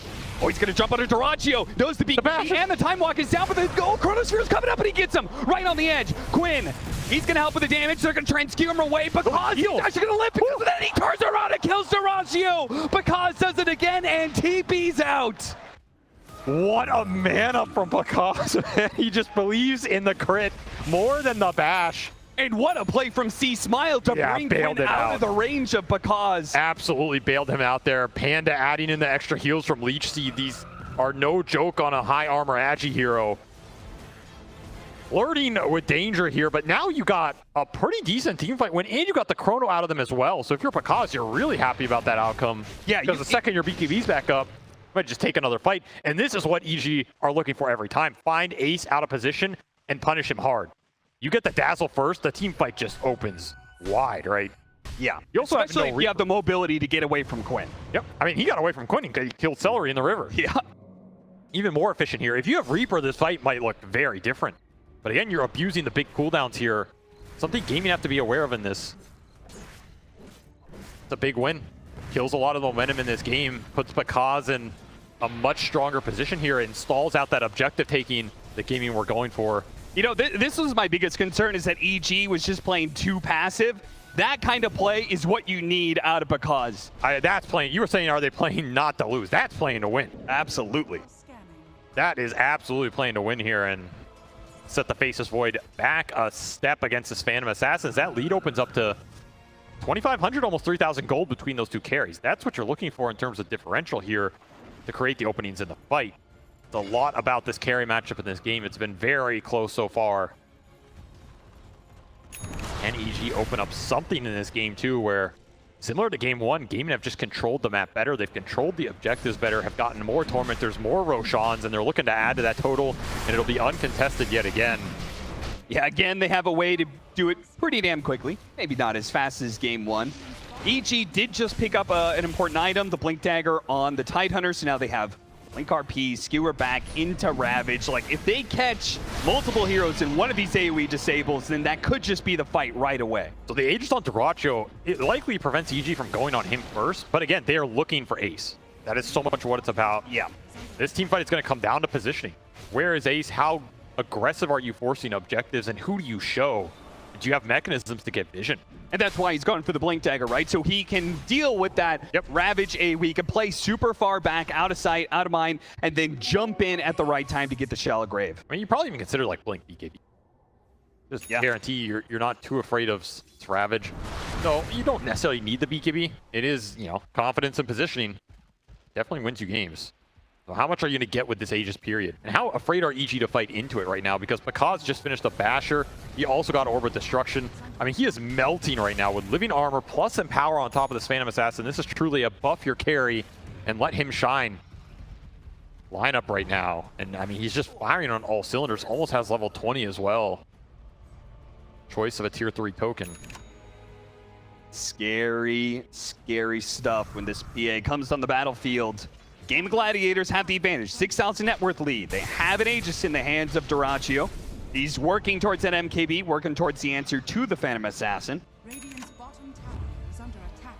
oh, he's going to jump under Dyrachyo. Knows the beat, and the Time Walk is down, but the gold Chronosphere is coming up, and he gets him right on the edge. Quinn, he's going to help with the damage. They're going to try and skew him away. Pakazs is actually going to live because of that. He turns around and kills Dyrachyo. Pakazs does it again, and TP's out. what a mana from Pakazs. He just believes in the crit more than the bash. And what a play from C.smile to bring Quinn out of the range of Pakazs. Absolutely bailed him out there. Panda adding in the extra heals from Leech Seed. These are no joke on a high armor Agi hero. Flirting with danger here, but now you got a pretty decent team fight win, and you got the Chrono out of them as well. So if you're Pakazs, you're really happy about that outcome. Yeah, because the second your BKB's back up, you might just take another fight. And this is what EG are looking for every time. Find Ace out of position and punish him hard. You get the Dazzle first, the team fight just opens wide, right? Yeah. You also have you have the mobility to get away from Quinn. Yep. I mean, he got away from Quinn and he killed Seleri in the river. Yeah. Even more efficient here. If you have Reaper, this fight might look very different. But again, you're abusing the big cooldowns here. Something gaming have to be aware of in this. It's a big win. Kills a lot of momentum in this game. Puts Pakazs in a much stronger position here and stalls out that objective taking that Gaimin were going for. You know, this was my biggest concern, is that EG was just playing too passive. That kind of play is what you need out of Pakazs. That's playing. You were saying, are they playing not to lose? That's playing to win. Absolutely. That is absolutely playing to win here and set the Faceless Void back a step against this Phantom Assassins. That lead opens up to 2,500, almost 3,000 gold between those two carries. That's what you're looking for in terms of differential here to create the openings in the fight. It's a lot about this carry matchup in this game. It's been very close so far. Can EG open up something in this game too, where similar to game one, Gaimin have just controlled the map better. They've controlled the objectives better, have gotten more Tormentors, more Roshans, and they're looking to add to that total, and it'll be uncontested yet again. Yeah, again, they have a way to do it pretty damn quickly. Maybe not as fast as game one. EG did just pick up an important item, the Blink Dagger on the Tidehunter, so now they have Blink RP, Skewer back into Ravage. Like, if they catch multiple heroes in one of these AoE disables, then that could just be the fight right away. So the Aegis on dyrachyo, it likely prevents EG from going on him first, but again, they are looking for Ace. That is so much what it's about. Yeah. This team fight is going to come down to positioning. Where is Ace? How aggressive are you forcing objectives, and who do you show? Do you have mechanisms to get vision? And that's why he's going for the Blink Dagger, right? So he can deal with that Ravage AoE. He can play super far back, out of sight, out of mind, and then jump in at the right time to get the Shallow Grave. I mean, you probably even consider like Blink BKB. Just guarantee you're not too afraid of Ravage. No, you don't necessarily need the BKB. It is, you know, confidence and positioning. Definitely wins you games. So how much are you going to get with this Aegis period? And how afraid are EG to fight into it right now? Because Pakazs just finished a Basher. He also got Orb of Destruction. I mean, he is melting right now with Living Armor plus Empower on top of this Phantom Assassin. This is truly a buff your carry and let him shine lineup right now. And I mean, he's just firing on all cylinders. Almost has level 20 as well. Choice of a tier 3 token. Scary, scary stuff when this PA comes on the battlefield. Gaimin Gladiators have the advantage, 6,000 net worth lead. They have an Aegis in the hands of dyrachyo. He's working towards that MKB, working towards the answer to the Phantom Assassin. Radiant's bottom tower is under attack.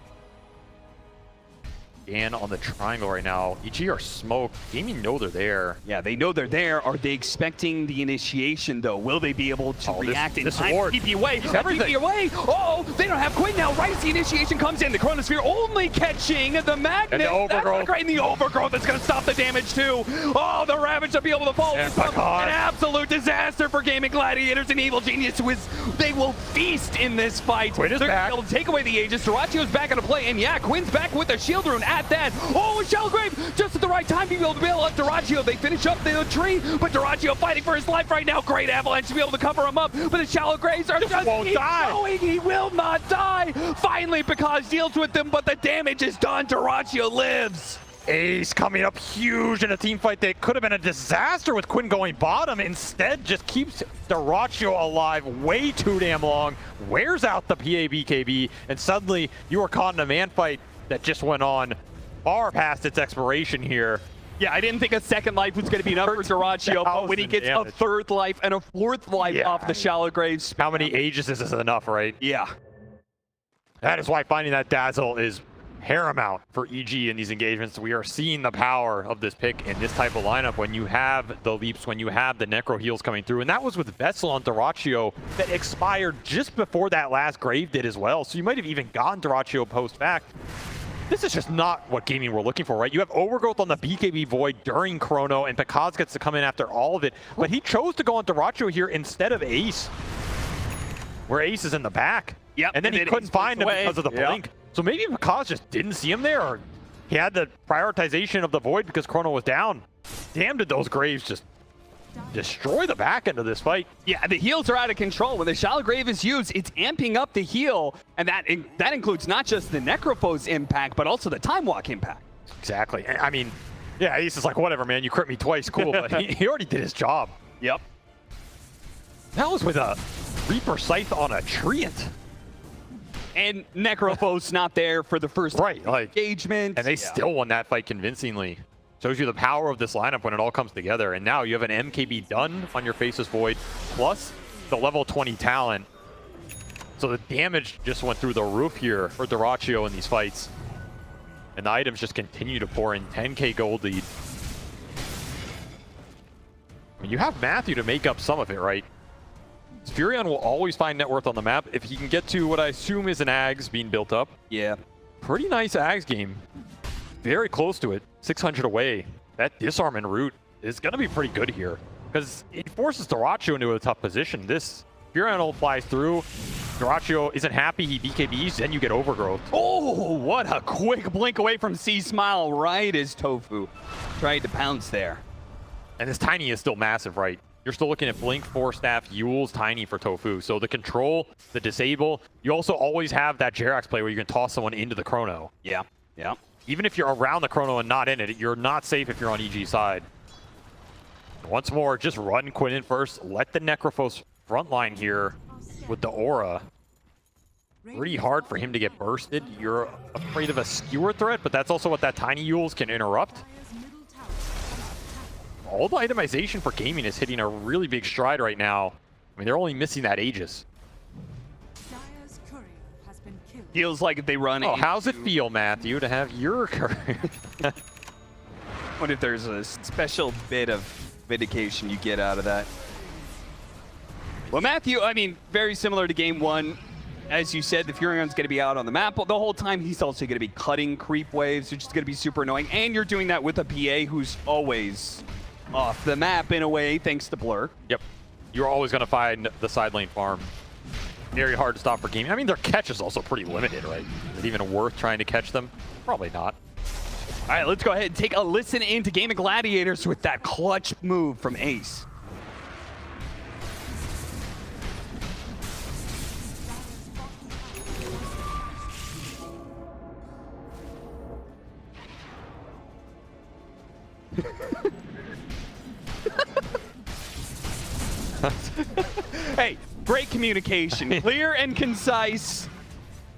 Dan on the triangle right now. EG are smoked. Gaimin know they're there. Yeah, they know they're there. Are they expecting the initiation, though? Will they be able to react in time? ward. TP away. Everything. TP away. Oh, they don't have Quinn now. Right as the initiation comes in, the Chronosphere only catching the Magnet. And the Overgrowth. That's not great. And the Overgrowth that's going to stop the damage, too. Oh, the Ravage to be able to fall. And An Pakazs. absolute disaster for Gaimin Gladiators and Evil Genius. They will feast in this fight. Quinn is They're back. able to take away the Aegis. Dyrachyo's back into play. And yeah, Quinn's back with a shield rune at that. Oh, a Shallow Grave just at the right time to be able to bail out dyrachyo. They finish up the tree, but dyrachyo fighting for his life right now. Great Avalanche to be able to cover him up, but the Shallow Graves are just won't keep die. going. He will not die. Finally, Pakazs deals with them, but the damage is done. Dyrachyo lives. Ace coming up huge in a team fight that could have been a disaster with Quinn going bottom. Instead, just keeps dyrachyo alive way too damn long, wears out the PA-BKB, and suddenly you are caught in a man fight that just went on far past its expiration here. Yeah, I didn't think a second life was going to be enough for dyrachyo, but when he gets a third life and a fourth life off the Shallow Graves. How many Aegis is enough, right? Yeah. That is why finding that Dazzle is paramount for EG in these engagements. We are seeing the power of this pick in this type of lineup when you have the leaps, when you have the necro heals coming through. And that was with Vessel on dyrachyo that expired just before that last Grave did as well. So you might have even gotten dyrachyo post-fact. This is just not what Gaimin were looking for, right? You have Overgrowth on the BKB Void during Chrono, and Pakazs gets to come in after all of it. But he chose to go on dyrachyo here instead of Ace, where Ace is in the back. Yep, And then he couldn't find him because of the blink. So maybe Pakazs just didn't see him there, or he had the prioritization of the Void because Chrono was down. Damn, did those Graves just destroy the back end of this fight. Yeah, the heals are out of control. When the Shallow Grave is used, it's amping up the heal, and that includes not just the Necrophos impact, but also the Time Walk impact. Exactly. I mean, yeah, Ace is like, whatever, man, you crit me twice, cool, but he already did his job. Yep. That was with a Reaper Scythe on a Treant. And Necrophos not there for the first engagement. And they still won that fight convincingly. Shows you the power of this lineup when it all comes together. And now you have an MKB done on your Faceless Void, plus the level 20 talent. So the damage just went through the roof here for dyrachyo in these fights. And the items just continue to pour in. 10k gold lead. I mean, you have Matthew to make up some of it, right? Furion will always find net worth on the map if he can get to what I assume is an Ags being built up. Yeah. Pretty nice Ags game. Very close to it. 600 away. That disarm en route is going to be pretty good here because it forces dyrachyo into a tough position. This Furion flies through. Dyrachyo isn't happy. He BKBs, then you get overgrowth. Oh, what a quick blink away from C.smile right as tOfu tried to pounce there. And this Tiny is still massive, right? You're still looking at Blink, 4-staff, Yule's Tiny for tOfu. So the control, the disable, you also always have that Jerax play where you can toss someone into the chrono. Yeah, yeah. Even if you're around the chrono and not in it, you're not safe if you're on EG side. Once more, just run Quinn in first. Let the Necrophos frontline here with the aura. Pretty hard for him to get bursted. You're afraid of a skewer threat, but that's also what that Tiny Yules can interrupt. All the itemization for gaming is hitting a really big stride right now. I mean, they're only missing that Aegis. Dire's courier has been killed. Feels like if they run Oh, into... how's it feel, Matthew, to have your courier? What if there's a special bit of vindication you get out of that? Well, Matthew, I mean, very similar to game one. As you said, the Furion's going to be out on the map the whole time. He's also going to be cutting creep waves, which is going to be super annoying. And you're doing that with a PA who's always off the map in a way, thanks to Blur. Yep. You're always going to find the side lane farm. Very hard to stop for gaming. I mean, their catch is also pretty limited, right? Is it even worth trying to catch them? Probably not. All right, let's go ahead and take a listen into Gaimin Gladiators with that clutch move from Ace. Hey, great communication. Clear and concise.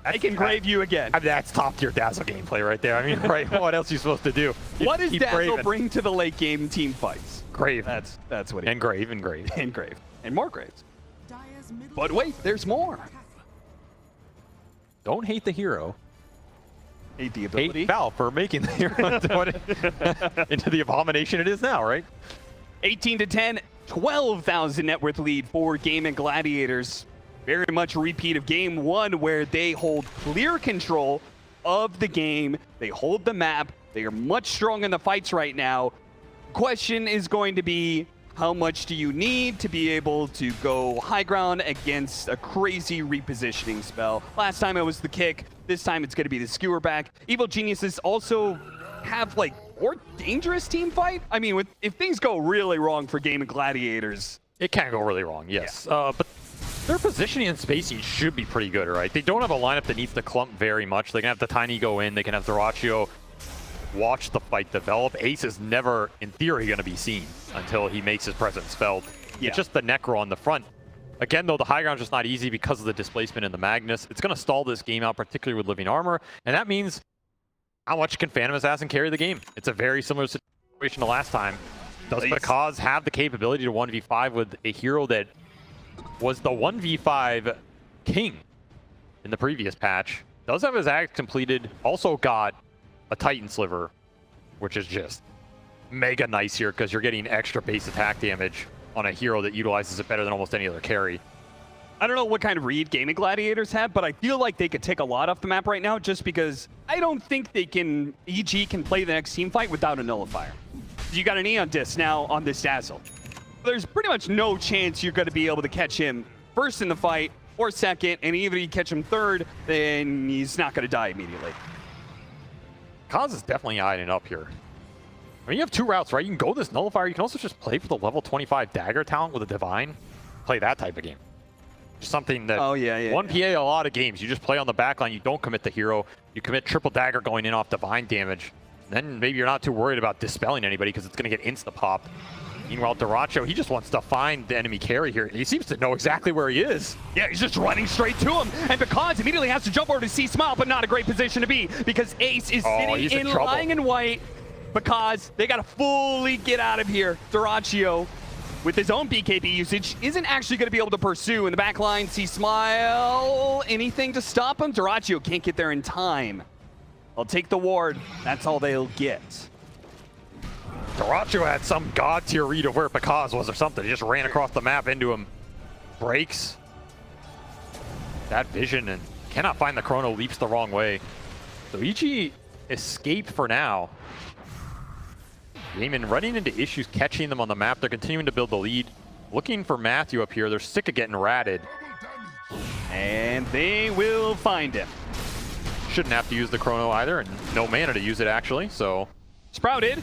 I can grave you again. I mean, that's top tier Dazzle gameplay right there. I mean, right? What else are you supposed to do? What does Keep Dazzle braving. bring to the late game team fights? Grave. That's what he And grave and grave. and grave. And more graves. Dire's middle But wait, there's more. Don't hate the hero. Hate the ability. Hate Val for making the hero into the abomination it is now, right? 18 to 10, 12,000 net worth lead for Gaimin Gladiators. Very much a repeat of game one where they hold clear control of the game. They hold the map. They are much stronger in the fights right now. Question is going to be, how much do you need to be able to go high ground against a crazy repositioning spell? Last time it was the kick. This time it's going to be the skewer back. Evil Geniuses also have like more dangerous team fight. I mean, if things go really wrong for Gaimin Gladiators, It can go really wrong, yes. But their positioning and spacing should be pretty good, right? They don't have a lineup that needs to clump very much. They can have the Tiny go in. They can have dyrachyo watch the fight develop. Ace is never, in theory, going to be seen until he makes his presence felt. Yeah. It's just the Necro on the front. Again, though, the high ground's just not easy because of the displacement in the Magnus. It's going to stall this game out, particularly with Living Armor, and that means how much can Phantom Assassin carry the game? It's a very similar situation to last time. Does Pakazs have the capability to 1v5 with a hero that was the 1v5 king in the previous patch? Does have his act completed, also got a Titan Sliver, which is just mega nice here because you're getting extra base attack damage on a hero that utilizes it better than almost any other carry. I don't know what kind of read Gaimin Gladiators have, but I feel like they could take a lot off the map right now just because I don't think they can, EG can play the next team fight without a nullifier. You got an Neon Disc now on this Dazzle. There's pretty much no chance you're going to be able to catch him first in the fight or second, and even if you catch him third, then he's not going to die immediately. Kaz is definitely eyeing it up here. I mean, you have two routes, right? You can go this nullifier. You can also just play for the level 25 dagger talent with a divine. Play that type of game. Just something that one PA a lot of games. You just play on the backline. You don't commit the hero. You commit triple dagger going in off divine damage. Then maybe you're not too worried about dispelling anybody because it's going to get insta-pop. Meanwhile, dyrachyo, he just wants to find the enemy carry here. He seems to know exactly where he is. Yeah, he's just running straight to him. And Pakazs immediately has to jump over to C.smile, but not a great position to be because Ace is sitting in lying in white. Pakazs, they got to fully get out of here. Dyrachyo, with his own BKB usage, isn't actually going to be able to pursue in the back line. C.smile, anything to stop him? Dyrachyo can't get there in time. They'll take the ward. That's all they'll get. Dyrachyo had some god tier read of where Pakazs was or something. He just ran across the map into him. Breaks that vision and cannot find the chrono, leaps the wrong way. So EG escaped for now. Gaimin running into issues catching them on the map. They're continuing to build the lead. Looking for Matthew up here. They're sick of getting ratted. And they will find him. Shouldn't have to use the chrono either, and no mana to use it actually, so. Sprouted,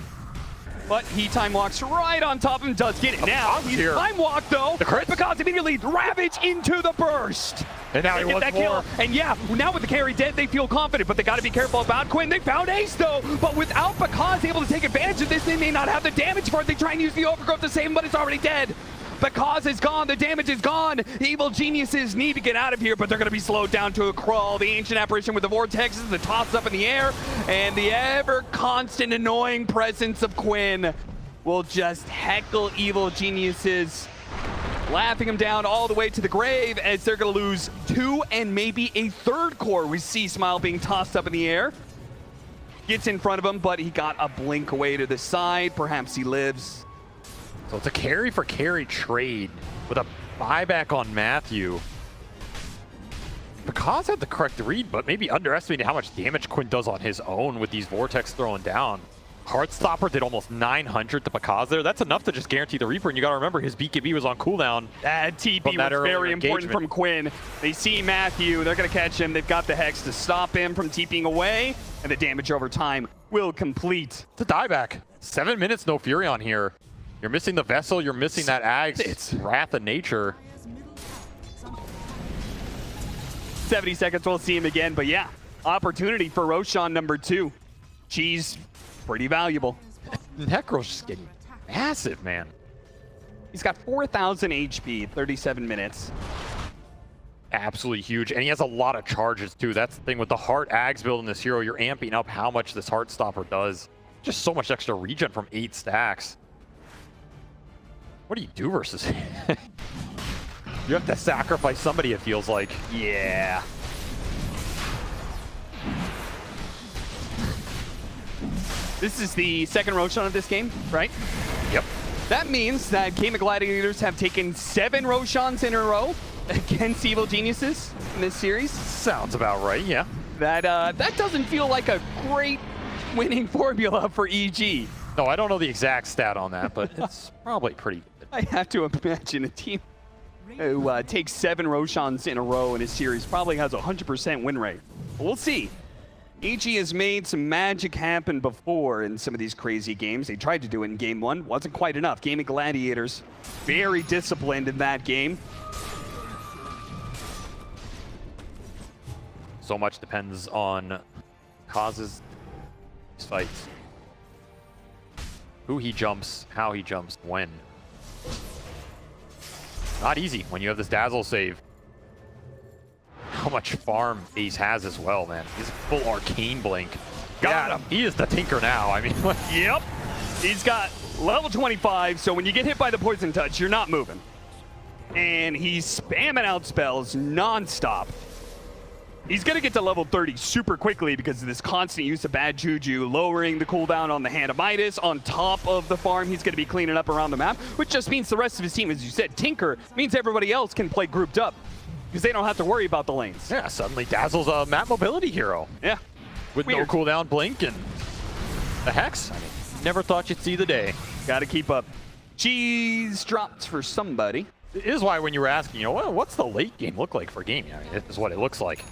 but he time walks right on top of him, does get it. Now he's here. time walk though. The crit. Pakazs immediately ravage into the burst. And now he Get wants that more. kill. And yeah, now with the carry dead, they feel confident, but they got to be careful about Quinn. They found Ace though, but without Pakazs able to take advantage of this, they may not have the damage for it. They try and use the overgrowth to save him, but it's already dead. Pakazs is gone, the damage is gone. The evil geniuses need to get out of here, but they're going to be slowed down to a crawl. The ancient apparition with the vortexes, the toss up in the air, and the ever constant annoying presence of Quinn will just heckle evil geniuses, laughing them down all the way to the grave as they're going to lose 2 and maybe a 3rd core with C.smile being tossed up in the air. Gets in front of him, but he got a blink away to the side. Perhaps he lives. So it's a carry for carry trade with a buyback on Matthew. Pakazs had the correct read, but maybe underestimated how much damage Quinn does on his own with these Vortex throwing down. Heartstopper did almost 900 to Pakazs there. That's enough to just guarantee the Reaper, and you got to remember his BKB was on cooldown. That TP From that was earlier very important engagement. from Quinn. They see Matthew, they're going to catch him. They've got the Hex to stop him from TPing away, and the damage over time will complete. It's a dieback. 7 minutes, no Fury on here. You're missing the Vessel, you're missing that Ags. It's Wrath of Nature. 70 seconds, we'll see him again, but yeah, opportunity for Roshan number 2. She's pretty valuable. Necro's just getting massive, man. He's got 4,000 HP, 37 minutes. Absolutely huge, and he has a lot of charges too. That's the thing with the Heart Ags build in this hero. You're amping up how much this Heartstopper does. Just so much extra regen from 8 stacks. What do you do versus him? You have to sacrifice somebody, it feels like. Yeah. This is the second Roshan of this game, right? Yep. That means that Gaimin Gladiators have taken 7 Roshans in a row against Evil Geniuses in this series. Sounds about right, yeah. That doesn't feel like a great winning formula for EG. No, I don't know the exact stat on that, but it's probably pretty good. I have to imagine a team who takes 7 Roshans in a row in a series probably has a 100% win rate. We'll see. EG has made some magic happen before in some of these crazy games. They tried to do it in game 1, wasn't quite enough. Gaimin Gladiators, very disciplined in that game. So much depends on causes these fights. Who he jumps, how he jumps, when. Not easy when you have this Dazzle save. How much farm Ace has as well, man. He's full Arcane Blink. Got him. He is the Tinker now. I mean, Yep. He's got level 25, so when you get hit by the Poison Touch, you're not moving. And he's spamming out spells non-stop. He's going to get to level 30 super quickly because of this constant use of bad juju, lowering the cooldown on the Hand of Midas. On top of the farm, he's going to be cleaning up around the map, which just means the rest of his team, as you said, Tinker, means everybody else can play grouped up because they don't have to worry about the lanes. yeah, suddenly Dazzle's a map mobility hero. Yeah. With Weird. no cooldown blink and the Hex. I mean, never thought you'd see the day. Got to keep up. Cheese drops for somebody. It is why when you were asking, you know, well, what's the late game look like for gaming? I mean, this is what it looks like.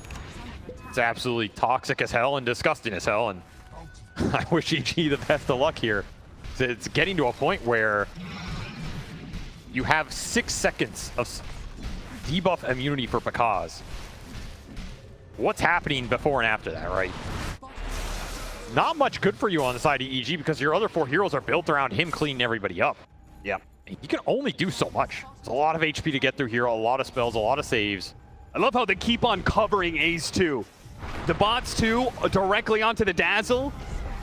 It's absolutely toxic as hell and disgusting as hell, and I wish EG the best of luck here. It's getting to a point where you have 6 seconds of debuff immunity for Pakazs. What's happening before and after that, right? Not much good for you on the side of EG because your other 4 heroes are built around him cleaning everybody up. Yeah. And you can only do so much. It's a lot of HP to get through here, a lot of spells, a lot of saves. I love how they keep on covering Ace too. The bots too, directly onto the Dazzle.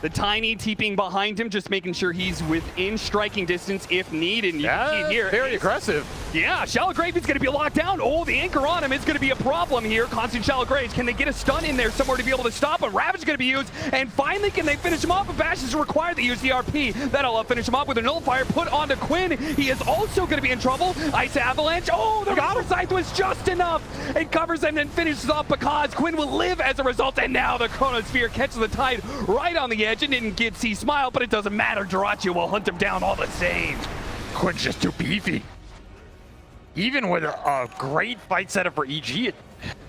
The Tiny TPing behind him, just making sure he's within striking distance if needed. And you can see it here. Very aggressive. Yeah, Shallow Grave is going to be locked down. Oh, the anchor on him is going to be a problem here. Constant Shallow Graves. Can they get a stun in there somewhere to be able to stop him? Ravage is going to be used. And finally, can they finish him off? But Bash is required to use the RP. That'll finish him off with a nullifier put onto Quinn. He is also going to be in trouble. Ice Avalanche. Oh, the Reaper Scythe was just enough. It covers him and finishes off Pakazs. Quinn will live as a result. And now the Chronosphere catches the Tide right on the edge. It didn't get C.smile, but it doesn't matter. dyrachyo will hunt him down all the same. Quinn's just too beefy. Even with a great fight setup for EG,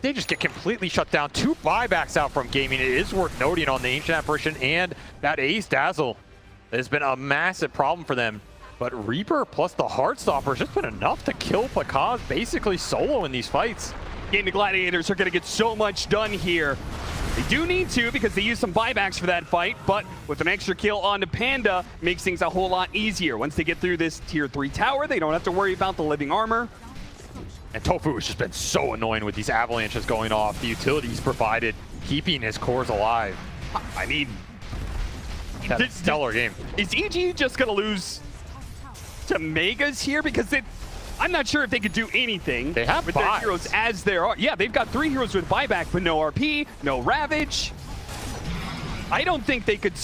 they just get completely shut down. 2 buybacks out from Gaimin. It is worth noting on the Ancient Apparition and that Ace Dazzle has been a massive problem for them. But Reaper plus the Heartstopper has just been enough to kill Pakazs basically solo in these fights. Gaimin Gladiators are going to get so much done here. They do need to because they used some buybacks for that fight, but with an extra kill onto Panda, makes things a whole lot easier. Once they get through this tier 3 tower, they don't have to worry about the living armor. And tOfu has just been so annoying with these avalanches going off. The utilities provided, keeping his cores alive. I mean, That's a stellar game. Is EG just going to lose to Megas here? Because I'm not sure if they could do anything They have with buys. their heroes as there are. Yeah, they've got 3 heroes with buyback, but no RP, no Ravage. I don't think they could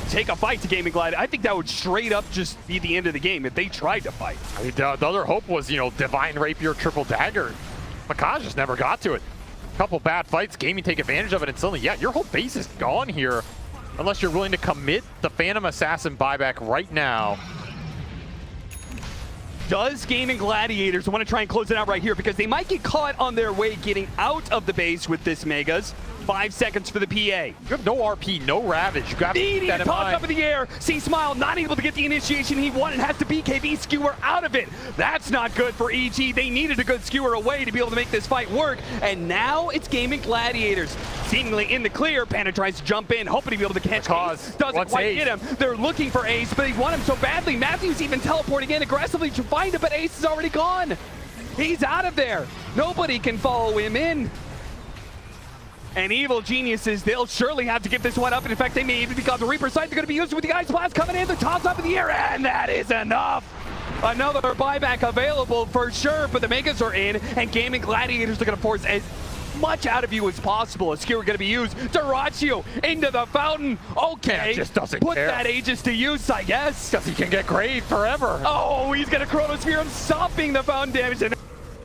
take a fight to Gaimin Gladiators. I think that would straight up just be the end of the game if they tried to fight. I mean, the other hope was, you know, Divine Rapier, Triple Dagger. Pakazs just never got to it. A couple bad fights, Gaimin take advantage of it, and suddenly, yeah, your whole base is gone here. Unless you're willing to commit the Phantom Assassin buyback right now. Does Gaimin Gladiators want to try and close it out right here? Because they might get caught on their way getting out of the base with this Megas. 5 seconds for the PA. You have no RP, no Ravage. You got to keep that in toss mind. up in the air. C.smile not able to get the initiation he wanted. Has to BKB skewer out of it. That's not good for EG. They needed a good skewer away to be able to make this fight work. And now it's Gaimin Gladiators. Seemingly in the clear. Panda tries to jump in, hoping to be able to catch Ace. Doesn't quite get him. They're looking for Ace, but they want him so badly. Matthew's even teleporting in aggressively to find him, but Ace is already gone. He's out of there. Nobody can follow him in. And Evil Geniuses, they'll surely have to give this one up. And in fact, they may even become the Reaper Sight. They're going to be used with the Ice Blast coming in, the toss up in the air, and that is enough. Another buyback available for sure, but the Megas are in, and Gaimin Gladiators are going to force as much out of you as possible. A skewer going to be used. dyrachyo into the fountain. Okay, just doesn't put care. that Aegis to use, I guess. Because he can get Grave forever. Oh, he's going to Chronosphere him, stopping the fountain damage. And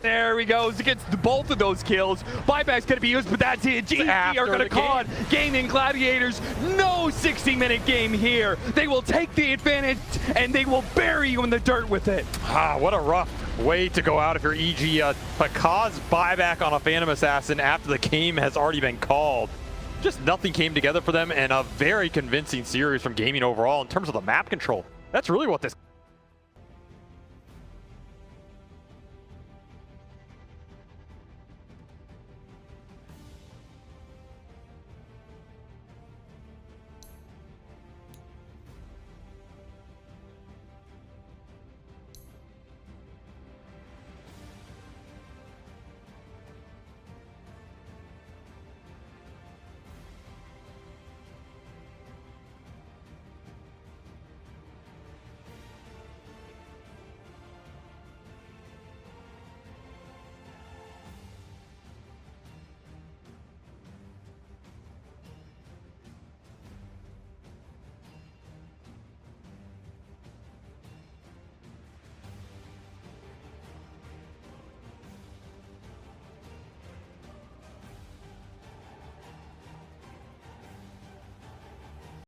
there he goes. He gets both of those kills. Buyback's going to be used, but that's it. GG are going to call it. Gaimin Gladiators, no 60-minute game here. They will take the advantage, and they will bury you in the dirt with it. Ah, what a rough way to go out if you're EG. Pakazs buyback on a Phantom Assassin after the game has already been called. Just nothing came together for them, and a very convincing series from Gaimin overall in terms of the map control. That's really what this